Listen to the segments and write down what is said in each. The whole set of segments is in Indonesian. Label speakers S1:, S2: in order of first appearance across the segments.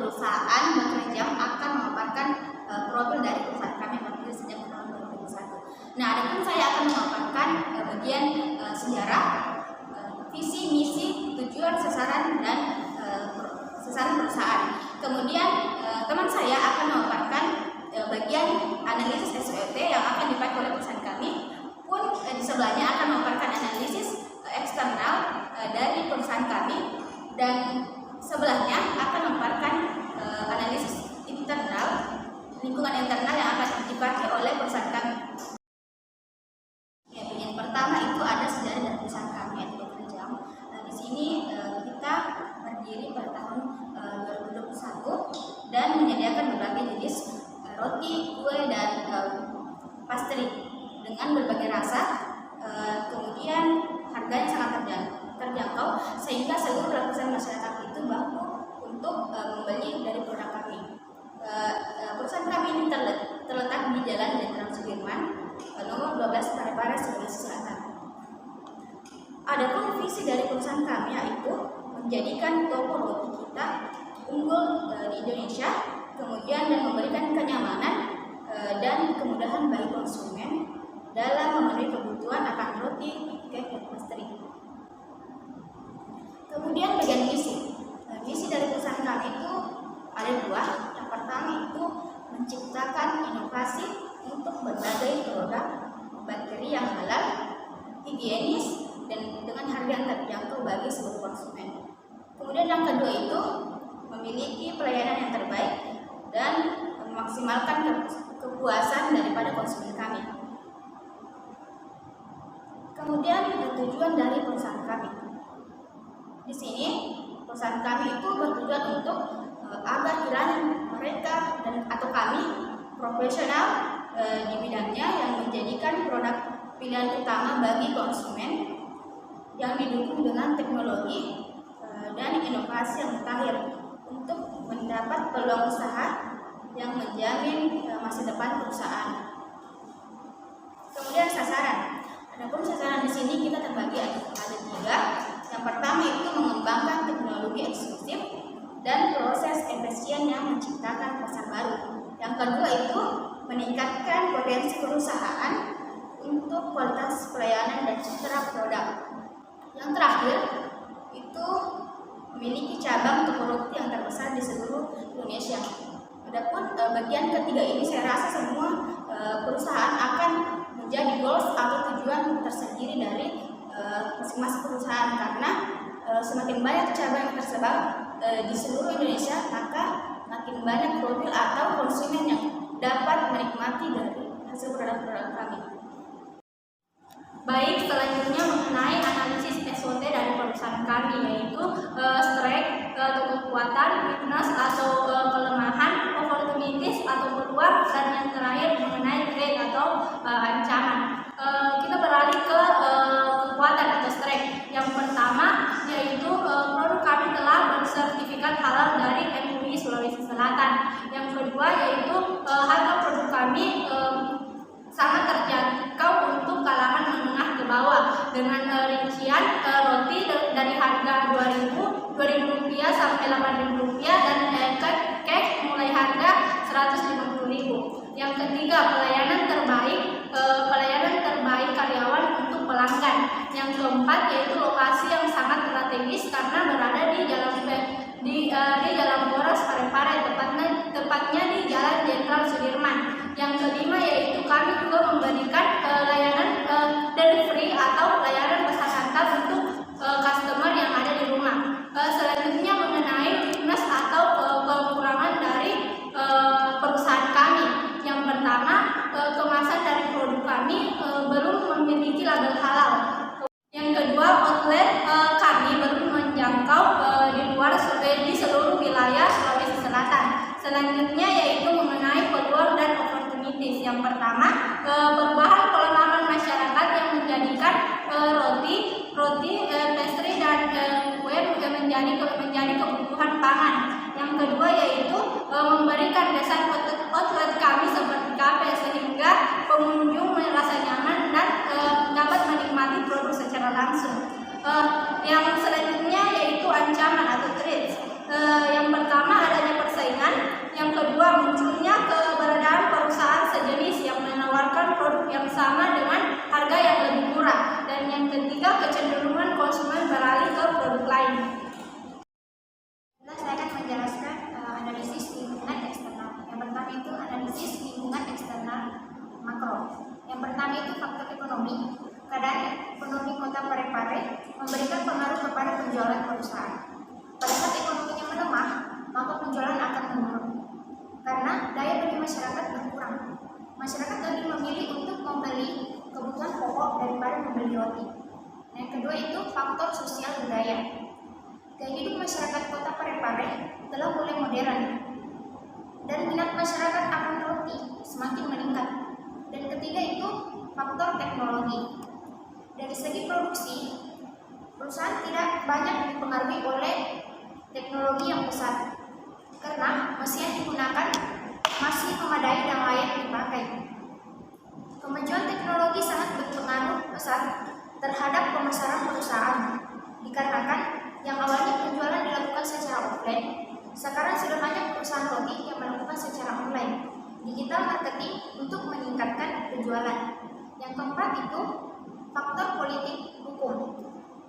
S1: perusahaan bekerja akan memaparkan profil dari perusahaan kami yang berdiri sejak tahun 2021. Nah, adapun saya akan memaparkan bagian sejarah, visi, misi, tujuan, sasaran, dan sasaran perusahaan. Kemudian teman saya akan memaparkan bagian analisis SWOT yang akan dipakai oleh perusahaan kami, pun di sebelahnya akan memaparkan analisis eksternal dari perusahaan kami, dan sebelahnya akan memaparkan analisis internal, lingkungan internal yang akan dipakai oleh perusahaan kami. Ya, yang pertama itu ada sejarah dari perusahaan kami yaitu Kerjam. Di sini kita berdiri pada tahun 2021 dan menyediakan berbagai jenis roti, kue, dan pastry dengan berbagai rasa. Kemudian harganya sangat terjangkau sehingga seluruh lapisan masyarakat itu mampu untuk membeli dari produk kami. Perusahaan kami ini terletak di Jalan Jenderal Sudirman, nomor 12 Parepare, Sulawesi Selatan. Adapun visi dari perusahaan kami yaitu menjadikan toko roti kita unggul di Indonesia, kemudian dan memberikan kenyamanan dan kemudahan bagi konsumen dalam memenuhi kebutuhan akan roti, cake, dan pastry. Kemudian bagian misi. Misi dari perusahaan kami itu ada dua. Yang pertama itu menciptakan inovasi untuk berbagai produk bakteri yang halal, higienis, dan dengan harga yang terjangkau bagi seluruh konsumen. Kemudian yang kedua itu memiliki pelayanan yang terbaik dan memaksimalkan kepuasan daripada konsumen kami. Kemudian tujuan dari perusahaan kami. Di sini perusahaan kami itu bertujuan untuk agar kiranya mereka atau kami profesional di bidangnya yang menjadikan produk pilihan utama bagi konsumen yang didukung dengan teknologi dan inovasi yang mutakhir untuk mendapat peluang usaha yang menjamin masa depan perusahaan. Kemudian sasaran. Adapun sasaran di sini kita terbagi ada tiga. Yang pertama itu mengembangkan teknologi eksklusif dan proses efisien yang menciptakan pasar baru. Yang kedua itu meningkatkan potensi perusahaan untuk kualitas pelayanan dan citra produk. Yang terakhir itu memiliki cabang toko roti yang terbesar di seluruh Indonesia. Adapun bagian ketiga ini saya rasa semua perusahaan akan menjadi goals atau tujuan tersendiri dari masing-masing perusahaan, karena semakin banyak cabang yang tersebar di seluruh Indonesia, maka makin banyak profil atau konsumen yang dapat menikmati dari hasil produk-produk kami.
S2: Baik, selanjutnya mengenai analisis SWOT dari perusahaan kami, yaitu strength atau kekuatan, weakness atau kelemahan, opportunities atau peluang, dan yang terakhir mengenai threat atau ancaman. Kita beralih ke kekuatan atau strength. Yang pertama yaitu produk kami telah bersertifikat halal dari MUI Sulawesi Selatan. Yang kedua yaitu harga produk kami sangat terjangkau untuk kalangan menengah ke bawah dengan rincian roti dari harga Rp2.000 sampai Rp8.000 dan cake mulai harga Rp150.000. Yang ketiga pelayanan terbaik karyawan untuk pelanggan. Yang keempat yaitu lokasi yang sangat strategis karena berada di Jalan Boros Parepare, tepatnya di Jalan Jenderal Sudirman. Yang kelima yaitu kami juga memberikan layanan delivery atau layanan pesan antar untuk customer yang ada di rumah. Selanjutnya mengenai weakness atau kekurangan dari perusahaan kami. Yang pertama, kemasan dari produk kami belum memiliki label halal. Yang kedua, outlet kami belum menjangkau di seluruh wilayah Sulawesi Selatan. Selanjutnya yaitu mengenai peluang dan opportunities. Yang pertama, perubahan pola makan masyarakat yang menjadikan roti, pastry, dan kue menjadi kebutuhan pangan. Yang kedua yaitu memberikan desain outlet kami seperti kafe sehingga pengunjung merasa nyaman dan dapat menikmati produk secara langsung. Yang selanjutnya yaitu ancaman atau threats. Yang pertama adanya persaingan kecenderungan konsumen beralih ke produk lain.
S1: Nah, saya akan menjelaskan analisis lingkungan eksternal. Yang pertama itu analisis lingkungan eksternal makro. Yang pertama itu faktor ekonomi. Keadaan ekonomi Kota Parepare memberikan pengaruh kepada penjualan perusahaan. Pada saat ekonominya melemah, maka penjualan akan menurun karena daya beli masyarakat berkurang. Masyarakat lebih memilih untuk membeli kebutuhan pokok daripada membeli roti. Yang kedua itu faktor sosial budaya. Gaya hidup masyarakat Kota Parepare telah mulai modern dan minat masyarakat akan roti semakin meningkat. Dan ketiga itu faktor teknologi. Dari segi produksi, perusahaan tidak banyak dipengaruhi oleh teknologi yang besar karena mesin yang digunakan masih memadai dan layak dipakai. Kemajuan teknologi sangat berpengaruh besar terhadap pemasaran perusahaan dikarenakan yang awalnya penjualan dilakukan secara offline, sekarang sudah banyak perusahaan roti yang melakukan secara online. Digital marketing untuk meningkatkan penjualan. Yang keempat itu faktor politik hukum.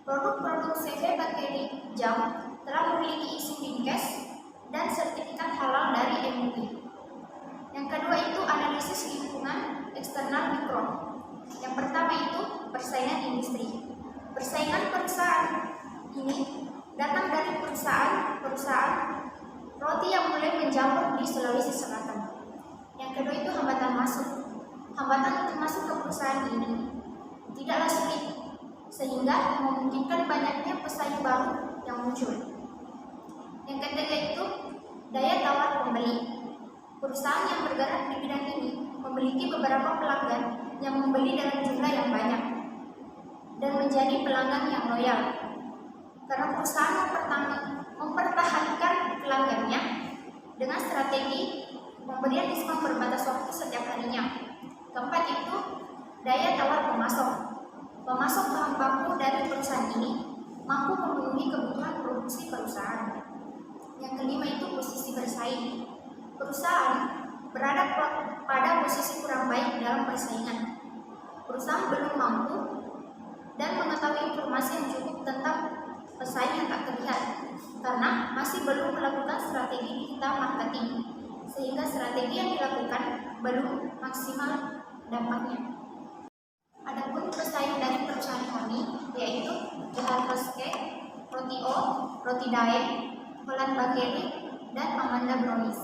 S1: Produk-produk CV Bakery Jam telah memiliki izin Dinkes dan sertifikat halal dari MUI. Yang kedua itu analisis lingkungan eksternal mikro. Yang pertama itu persaingan industri. Persaingan perusahaan ini datang dari perusahaan roti yang mulai menjamur di Sulawesi Selatan. Yang kedua itu hambatan masuk. Hambatan untuk masuk ke perusahaan ini tidaklah sulit, sehingga memungkinkan banyaknya pesaing baru yang muncul. Yang ketiga itu daya tawar pembeli. Perusahaan yang bergerak di bidang ini memiliki beberapa pelanggan yang membeli dalam jumlah yang banyak dan menjadi pelanggan yang loyal. Karena perusahaan mempertahankan pelanggannya dengan strategi pemberian diskon berbatas waktu setiap harinya. Keempat itu daya tawar pemasok. Pemasok bahan baku dari perusahaan ini mampu memenuhi kebutuhan produksi perusahaan. Yang kelima itu posisi bersaing. Perusahaan berada pada posisi kurang baik dalam persaingan. Perusahaan belum mampu dan mengetahui informasi yang cukup tentang pesaing yang tak terlihat karena masih belum melakukan strategi digital marketing, sehingga strategi yang dilakukan belum maksimal dampaknya. Adapun pesaing dari perusahaan kami yaitu The Harvest Cake, Roti O, Roti Daeng, Holland Bakery, dan Amanda Brownies.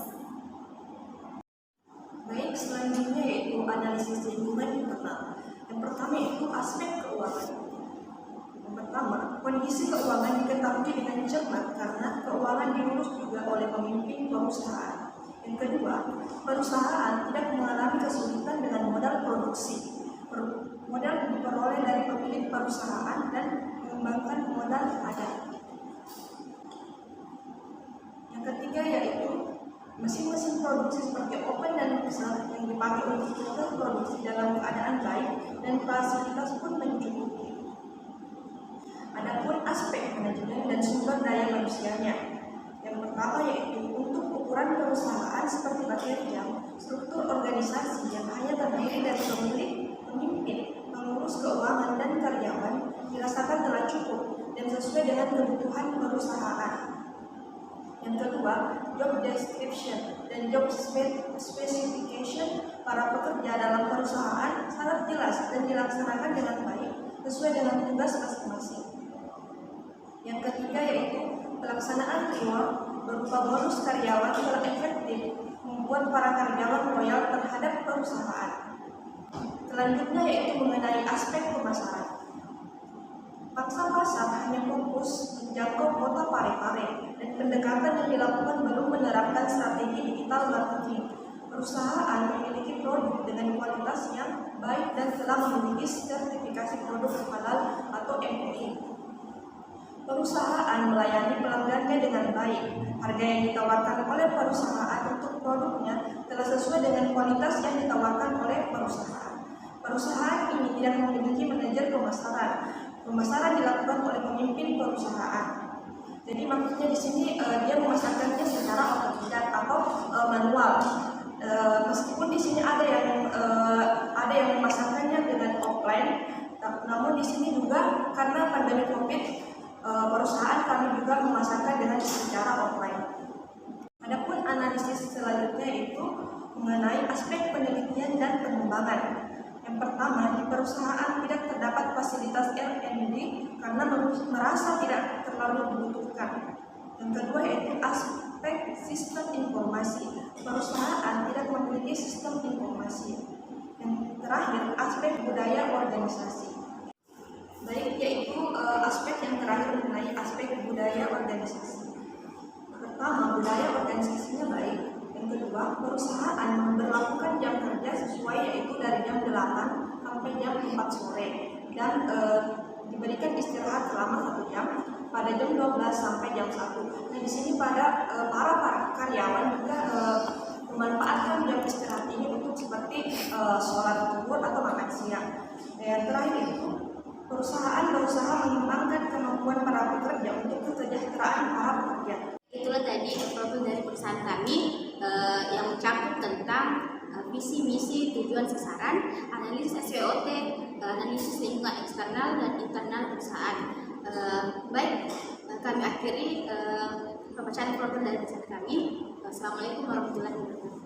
S3: Baik, selanjutnya yaitu analisis lingkungan internal. Yang pertama itu aspek keuangan. Yang pertama, kondisi keuangan diketahui dengan cermat karena keuangan diurus juga oleh pemimpin perusahaan. Yang kedua, perusahaan tidak mengalami kesulitan dengan modal produksi. Modal diperoleh dari pemilik perusahaan dan mengembangkan modal ada. Yang ketiga yaitu mesin-mesin produksi seperti oven dan mixer yang dipakai untuk proses produksi dalam keadaan baik dan fasilitas pun mencukupi. Adapun aspek manajemen dan sumber daya manusianya. Yang pertama yaitu untuk ukuran perusahaan seperti Bakery Jam, struktur organisasi yang hanya terdiri dari pemimpin, pengurus keuangan dan karyawan dirasakan telah cukup dan sesuai dengan kebutuhan perusahaan. Yang kedua, job description dan job specification para pekerja dalam perusahaan sangat jelas dan dilaksanakan dengan baik sesuai dengan tugas masing-masing. Yang ketiga yaitu pelaksanaan reward berupa bonus karyawan telah efektif membuat para karyawan loyal terhadap perusahaan. Selanjutnya yaitu mengenai aspek pemasaran. Pangsa pasar hanya fokus menjangkau kota Parepare dan pendekatan yang dilakukan belum menerapkan strategi digital marketing. Perusahaan memiliki produk dengan kualitas yang baik dan telah memiliki sertifikasi produk halal atau MUI. Perusahaan melayani pelanggannya dengan baik. Harga yang ditawarkan oleh perusahaan untuk produknya telah sesuai dengan kualitas yang ditawarkan oleh perusahaan. Perusahaan ini tidak memiliki manajer pemasaran. Pemasaran dilakukan oleh pemimpin perusahaan. Jadi maksudnya di sini dia memasarkannya secara otodidak atau manual. Meskipun di sini ada yang memasarkannya dengan offline, Namun di sini juga karena pandemi COVID, perusahaan kami juga memasarkan dengan secara online. Adapun analisis selanjutnya itu mengenai aspek penelitian dan pengembangan. Yang pertama, di perusahaan tidak terdapat fasilitas R&D karena merasa tidak terlalu dibutuhkan. Yang kedua yaitu aspek sistem informasi. Perusahaan tidak memiliki sistem informasi. Yang terakhir, aspek budaya organisasi. Baik, yaitu aspek yang terakhir mengenai aspek budaya organisasi. Pertama, budaya organisasinya baik. Yang kedua, perusahaan memberlakukan jam kerja sesuai yaitu dari jam 8 sampai jam 4 sore dan diberikan istirahat selama 1 jam pada jam 12 sampai jam 1. Nah, di sini pada para karyawan juga memanfaatkan jam istirahat ini untuk seperti sholat zuhur atau makan siang. Dan yang terakhir itu perusahaan berusaha mengembangkan kemampuan para pekerja untuk kesejahteraan para pekerja.
S1: Itulah tadi profil dari perusahaan kami yang mencakup tentang visi, misi, tujuan, sasaran, analisis SWOT, analisis lingkungan eksternal dan internal perusahaan. Baik, kami akhiri pembacaan profil dari perusahaan kami. Assalamualaikum warahmatullahi wabarakatuh.